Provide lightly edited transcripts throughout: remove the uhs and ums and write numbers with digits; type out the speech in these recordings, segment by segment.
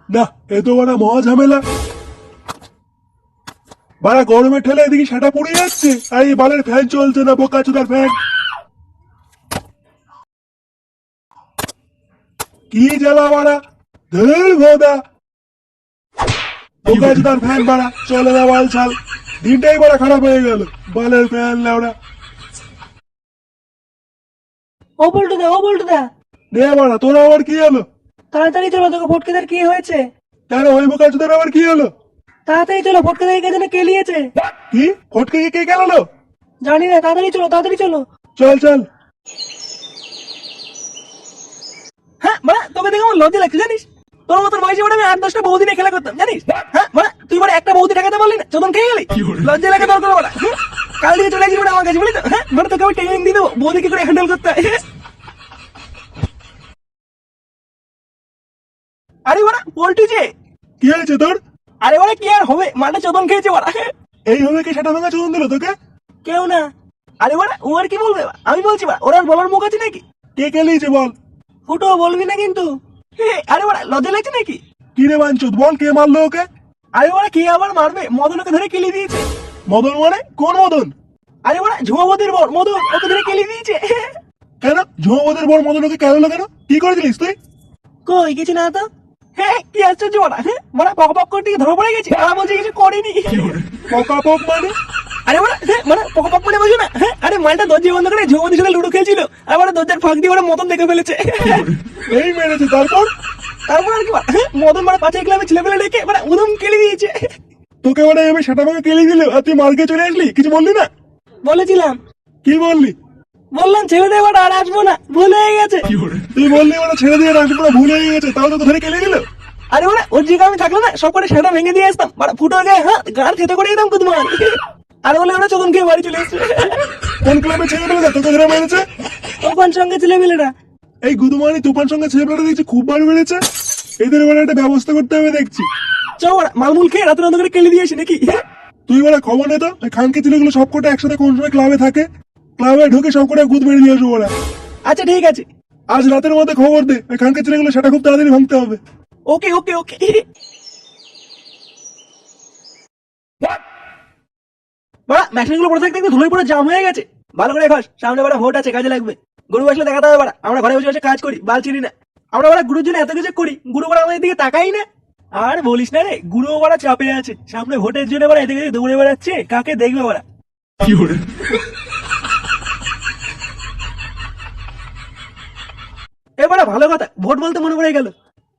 না, এ তো বড় মহা ঝামেলা। বাড়া গরমে ঠেলে এদিকে সেটা পুড়ে যাচ্ছে, আর এই বালের ফ্যান চলছে না, বোকাচোদার ফ্যান। কি জ্বালা বাড়া, ধের ভোদা, বোকাচোদার ফ্যান বাড়া, চলে না বাল ছাল। দিনটাই বড় খারাপ হয়ে গেল, বালের ফ্যান লেওড়া। ও বল্টুদা, ও বল্টুদা, নে বাড়া, তোর আবার কি হলো? তাড়াতাড়ি চলো, তোকে ফটকেদার কি হয়েছে? কেন, ওই বোকাচোদার আবার কি হলো? তাড়াতাড়ি চলো, ফটকেদার কে যেন কেলিয়েছে। কি ফটকে কে গেল? জানি না, তাড়াতাড়ি চলো, তাড়াতাড়ি চলো। চল চল। হ্যাঁ মানে তোকে দেখে আমার লজ্জা লাগছে জানিস। তোর মতন বয়সে মানে আমি 8-10টা বৌদি নিয়ে খেলা করতাম জানিস। হ্যাঁ মানে তুই মানে একটা বৌদি ঠেকাতে পারলি না, চোদন খেয়ে গেলি। লজ্জা লাগে তোর করে বলা। কাল দিয়ে চলে আসবি আমার কাছে, বুঝলি তো? হ্যাঁ মানে তোকে আমি ট্রেনিং দিয়ে দেবো বৌদি কি করে হ্যান্ডেল করতে হয়। আরে ওরা পল্টু যে, কি হয়েছে তোর? আরে ওরা কি আর হবে, মাঠে চোদন খেয়েছে ওরা। এই হবে কি সেটা ভাঙা চোদন দিল তোকে? কেউ না। আরে ওরা ও আর কি বলবে, আমি বলছি বা ওরা আর বলার মুখ আছে নাকি? কে খেলিয়েছে বল? ফুটো বলবি না কিন্তু। আরে ওরা লজ্জা লাগছে নাকি? কি রে বাঞ্চুত, বল কে মারলো ওকে? আরে ওরা কে আবার মারবে, মদনকে ধরে কেলি দিয়েছে। মদন মানে কোন মদন? আরে ওরা ঝুমাবতির বর মদন, ওকে ধরে কেলি দিয়েছে। কেন ঝুমাবদের বড় মদন ওকে কেন কেন? কি করে দিলিস তুই? কই কিছু না তো। হ্যাঁ কি আশ্চর্য ওরা, হ্যাঁ মানে পক পক করে ধরে পড়ে গেছে, আর বলছে কিছু করিনি। পকাপক মানে? আরে ওরা মানে পক পক করে বলছো না, হ্যাঁ আরে মালটা দরজা বন্ধ করে ঝুমাবতির সঙ্গে লুডো খেলছিল, আর ওরা দরজার ফাঁক দিয়ে ওরা মদন দেখে ফেলেছে। এই মেরেছে, তারপর? তারপর আর কি মদন মানে পাঁচে ক্লাবে ছেলেপেলে ডেকে মানে উদম কেলি দিয়েছে। তোকে মানে আমি সেটা ভাঙা কেলি দিল, আর তুই মার্কে চলে আসলি, কিছু বললি না? বলেছিলাম, কি বললি? বললাম ছেড়ে দেবো আর আসবো না, ভুল হয়ে গেছে। তুই বললি মানে ছেড়ে দিয়ে রাখবো না, ভুল হয়ে গেছে, তাও তো ধরে কেলি দিল। আরে ওরা ওর জায়গায় আমি থাকলে না সব করে সেটা ভেঙে দিয়ে আসতাম, মানে ফুটো গায়ে হ্যাঁ গাড় খেতে করে দিতাম কুদমান। আর বলে ওরা চোদন খেয়ে বাড়ি চলে এসছে। কোন ক্লাবে ছেলে পেলে তোকে ধরে মেরেছে? তখন সঙ্গে ছেলেমেলেরা। এই গুদুমানি তুফান সঙ্গে ছেলে পেলে দেখছি খুব বার বেড়েছে। এদের এবার একটা ব্যবস্থা করতে হবে দেখছি। চো ওরা মালমুল খেয়ে রাতের অন্ধকারে কেলে দিয়েছি নাকি? তুই বলে খবর নে তো, খানকে ছেলেগুলো সব কটা একসাথে কোন সময় ক্লাবে থাকে, ক্লাবে ঢুকে সব কটা গুদ মেরে দিয়ে আসবো ওরা। আচ্ছা ঠিক আছে। আজ রাতের মধ্যে খবর দে, ওই খানকে ছেলেগুলো সেটা খুব তাড়াতাড়ি ভাঙতে হবে। ওকে ওকে ওকে। বড়া মেশিন গুলো পড়ে থাকতে একটু ধুলোয় পড়ে জাম হয়ে গেছে। ভালো করে খাস, সামনে বড়া ভোট আছে, কাজে লাগবে। গুরু আসলে দেখাতে হবে বড়া, আমরা ঘরে বসে বসে কাজ করি, বাল চিনি না। আমরা বড়া গুরুর জন্য এত কিছু করি, গুরু বড়া আমাদের দিকে তাকাই না। আর বলিস না রে, গুরু বড়া চাপে আছে, সামনে ভোটের জন্য বড়া এদিকে দৌড়ে বেড়াচ্ছে, কাকে দেখবে বড়া। এবারে ভালো কথা, ভোট বলতে মনে পড়ে গেল।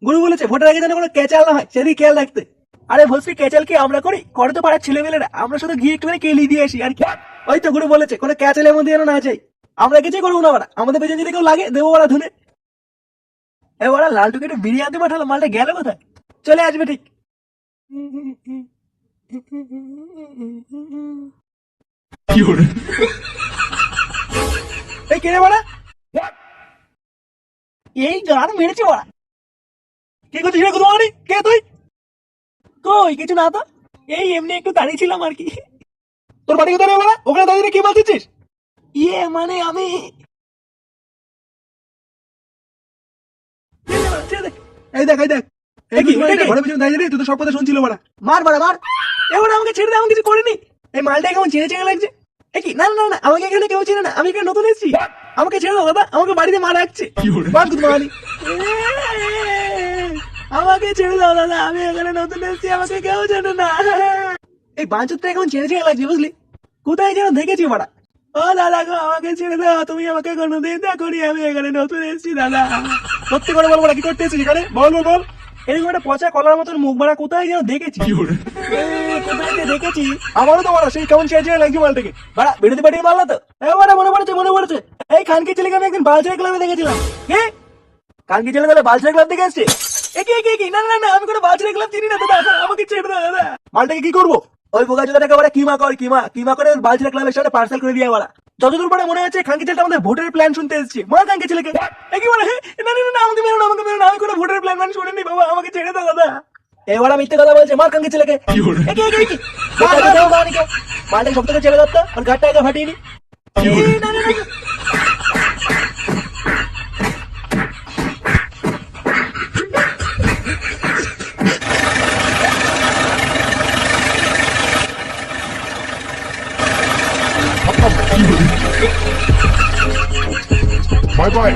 গুরু বলেছে ভোটের আগে যেন কোনো ক্যাচাল না হয়, সেদিকে খেয়াল রাখতে। আরে ভোসরি ক্যাচাল কি আমরা করি, করে তো পাড়ার ছেলেমেলেরা, আমরা শুধু গিয়ে একটু কেলি দিয়ে আসি আর কি। ওই তো গুরু বলেছে কোনো ক্যাচালের মধ্যে যেন না চাই। আমরা কিছুই করবো না বাড়া, আমাদের পেছনে যদি কেউ লাগে দেবো বাড়া ধুনে। এবারে লালটুকে একটু বিরিয়ানি পাঠালো, মালটা গেল কোথায়? চলে আসবে ঠিক। এই কে রে বাড়া? এই গান মেরেছে বাড়া। কি করছিস রে গুদমানি, কে তুই? কই কিছু না তো, এই এমনি একটু দাঁড়িয়ে ছিলাম আর কি। তোর বাড়ি কোথায় রে বাড়া, ওখানে দাঁড়িয়ে কি বলছিস? ইয়ে মানে আমি এই দেখ এই দেখ, এই কি ঘরে পিছনে দাঁড়িয়ে রে, তুই তো সব কথা শুনছিল বাড়া। মার বাড়া মার, এবার আমাকে ছেড়ে দে, আমি কিছু করিনি। এই মালটা কেমন চেনে চেনে লাগছে। এ কি, না না না, আমাকে এখানে কেউ চেনে না, আমি এখানে নতুন এসেছি। আমাকে ছেড়ে দাও দাদা, আমাকে বাড়িতে মা রাখছে। বাস গুদমানি, আমাকে ছেড়ে দাও দাদা, আমি এখানে নতুন এসেছি, আমাকে কেউ চেনে না। এই বাঞ্চুরটা এখন চেনে চেনে লাগছে বুঝলি, কোথায় যেন দেখেছি বাড়া। ও দাদা গো, আমাকে ছেড়ে দাও, তুমি আমাকে কোনোদিন দেখোনি, আমি এখানে নতুন এসেছি দাদা। সত্যি করে বলবো না, কি করতে এসেছিস এখানে, বল বল বল। এরকম একটা পচা কলার মতন মুখ বাড়া কোথায় যেন দেখেছি। কোথায় যে দেখেছি, আমারও তো বড় সেই কেমন চেয়ে চেয়ে লাগছে মালটাকে। বাড়া বিরোধী পার্টির মাল না তো? এবারে মনে পড়েছে মনে পড়েছে, এই খানকে ছেলেকে আমি একদিন বালছেড়ে ক্লাবে দেখেছিলাম। কে খানকি ছেলে তাহলে বালছেড়ে ক্লাব থেকে এসছে? কি না না না, আমি কোনো বালছেড়ে ক্লাব চিনি না দাদা, আমাকে ছেড়ে দাও দাদা। মালটাকে কি করবো? ওই বোকা চোদাটাকে বলে কিমা কর, কিমা কিমা করে বালছেড়ে ক্লাবের সাথে পার্সেল করে দিয়ে বলা। যতদূর পরে মনে হচ্ছে খানকি ছেলেটা আমাদের ভোটের প্ল্যান শুনতে এসেছে। মার খানকি ছেলেকে। কি বলে, না না না, আমাকে মেরো না, আমাকে মেরো না, আমি কোনো ভোটের প্ল্যান ম্যান শুনিনি বাবা, আমাকে ছেড়ে দাও দাদা। এবার মিথ্যে কথা বলছে, মার খানকি ছেলেকে। মালটাকে সব থেকে ছেড়ে দত্ত, আর গাড়টা আগে ফাটিয়ে নি। না না না, বাই বাই।